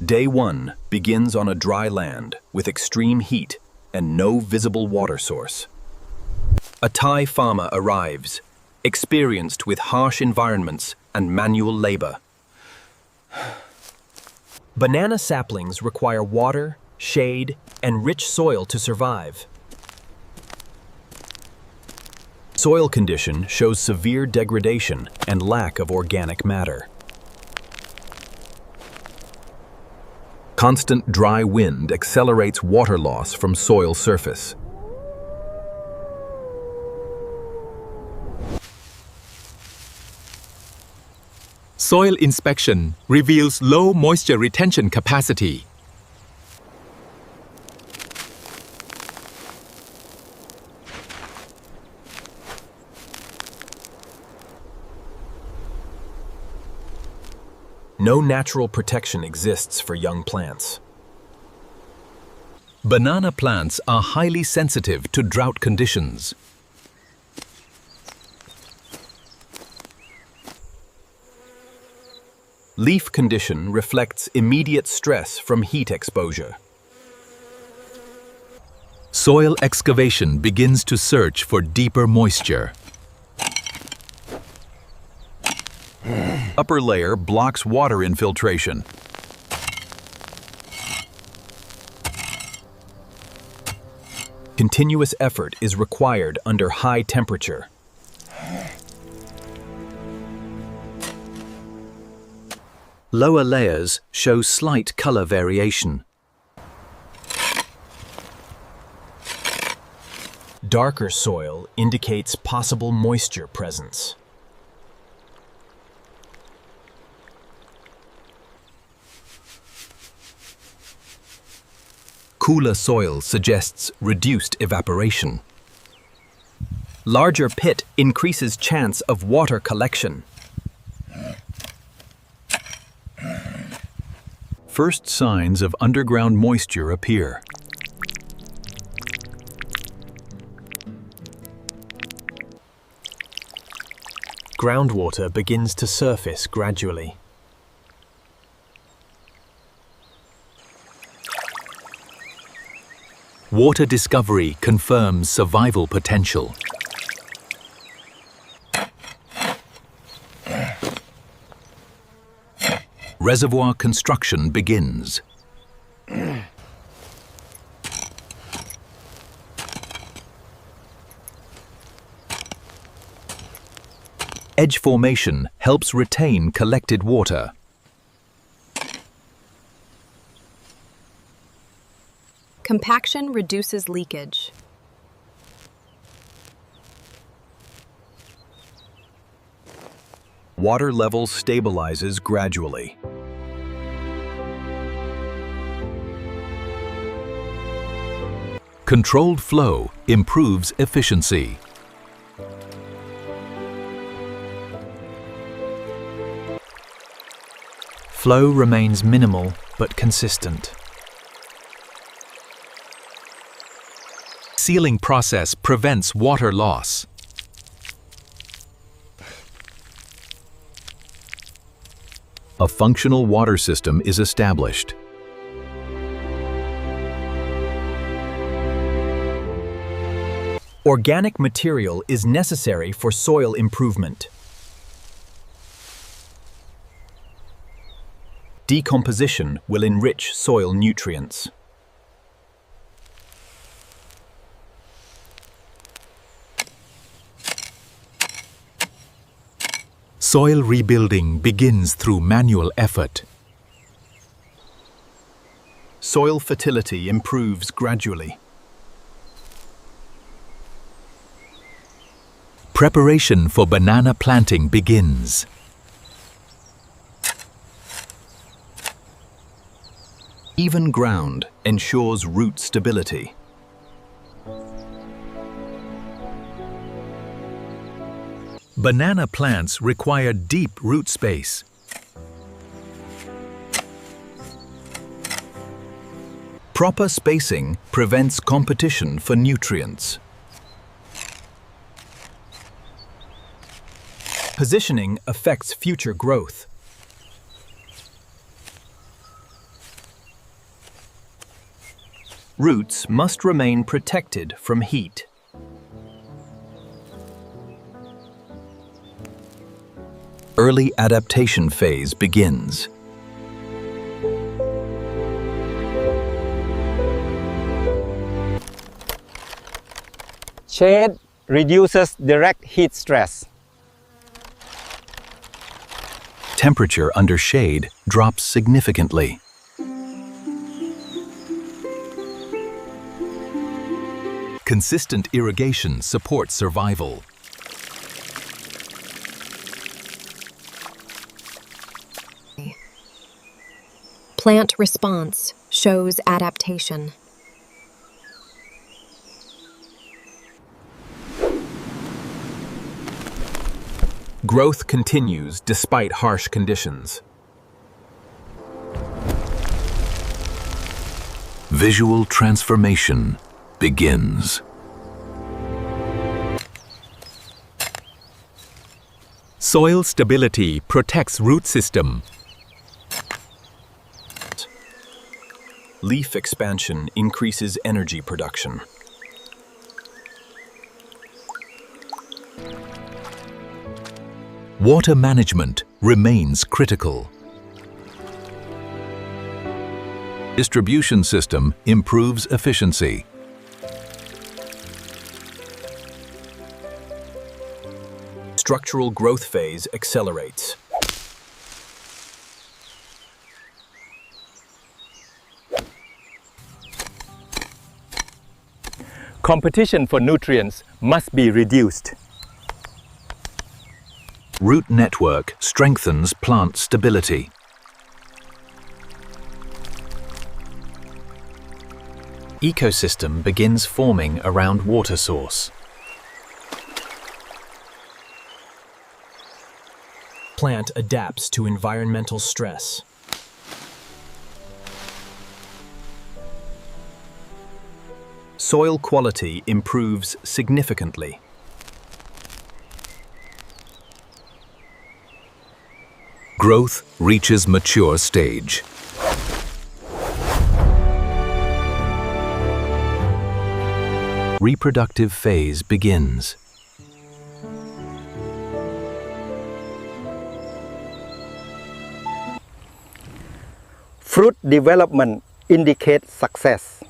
Day 1 begins on a dry land with extreme heat and no visible water source. A Thai farmer arrives, experienced with harsh environments and manual labor. Banana saplings require water, shade, and rich soil to survive. Soil condition shows severe degradation and lack of organic matter. Constant dry wind accelerates water loss from soil surface. Soil inspection reveals low moisture retention capacity. No natural protection exists for young plants. Banana plants are highly sensitive to drought conditions. Leaf condition reflects immediate stress from heat exposure. Soil excavation begins to search for deeper moisture. Upper layer blocks water infiltration. Continuous effort is required under high temperature. Lower layers show slight color variation. Darker soil indicates possible moisture presence. Cooler soil suggests reduced evaporation. Larger pit increases chance of water collection. First signs of underground moisture appear. Groundwater begins to surface gradually. Water discovery confirms survival potential. Reservoir construction begins. Edge formation helps retain collected water. Compaction reduces leakage. Water level stabilizes gradually. Controlled flow improves efficiency. Flow remains minimal but consistent. Sealing process prevents water loss. A functional water system is established. Organic material is necessary for soil improvement. Decomposition will enrich soil nutrients. Soil rebuilding begins through manual effort. Soil fertility improves gradually. Preparation for banana planting begins. Even ground ensures root stability. Banana plants require deep root space. Proper spacing prevents competition for nutrients. Positioning affects future growth. Roots must remain protected from heat. Early adaptation phase begins. Shade reduces direct heat stress. Temperature under shade drops significantly. Consistent irrigation supports survival. Plant response shows adaptation. Growth continues despite harsh conditions. Visual transformation begins. Soil stability protects root system. Leaf expansion increases energy production. Water management remains critical. Distribution system improves efficiency. Structural growth phase accelerates. Competition for nutrients must be reduced. Root network strengthens plant stability. Ecosystem begins forming around water source. Plant adapts to environmental stress. Soil quality improves significantly. Growth reaches mature stage. Reproductive phase begins. Fruit development indicates success.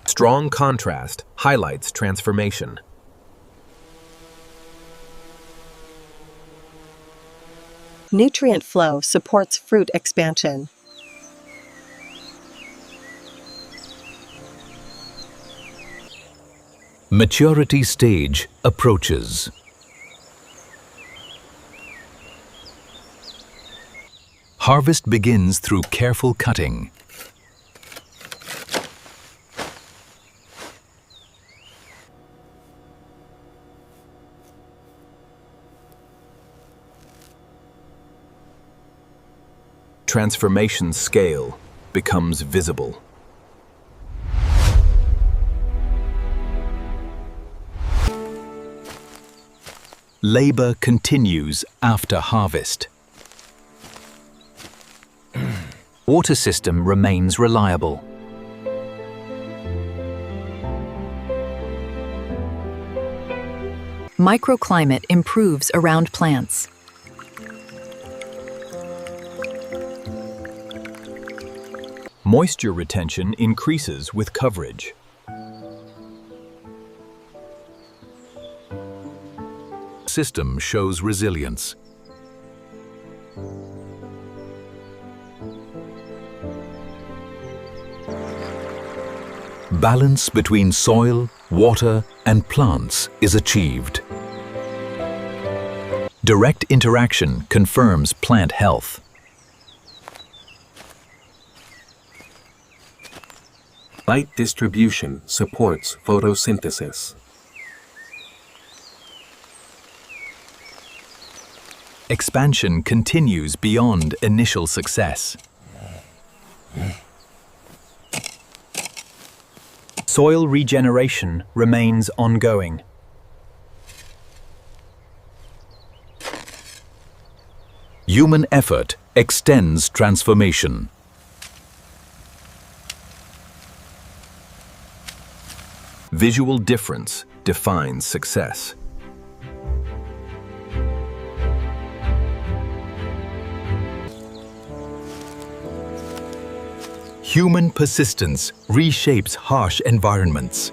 Strong contrast highlights transformation. Nutrient flow supports fruit expansion. Maturity stage approaches. Harvest begins through careful cutting. Transformation scale becomes visible. Labor continues after harvest. Water system remains reliable. Microclimate improves around plants. Moisture retention increases with coverage. System shows resilience. Balance between soil, water, and plants is achieved. Direct interaction confirms plant health. Light distribution supports photosynthesis. Expansion continues beyond initial success. Soil regeneration remains ongoing. Human effort extends transformation. Visual difference defines success. Human persistence reshapes harsh environments.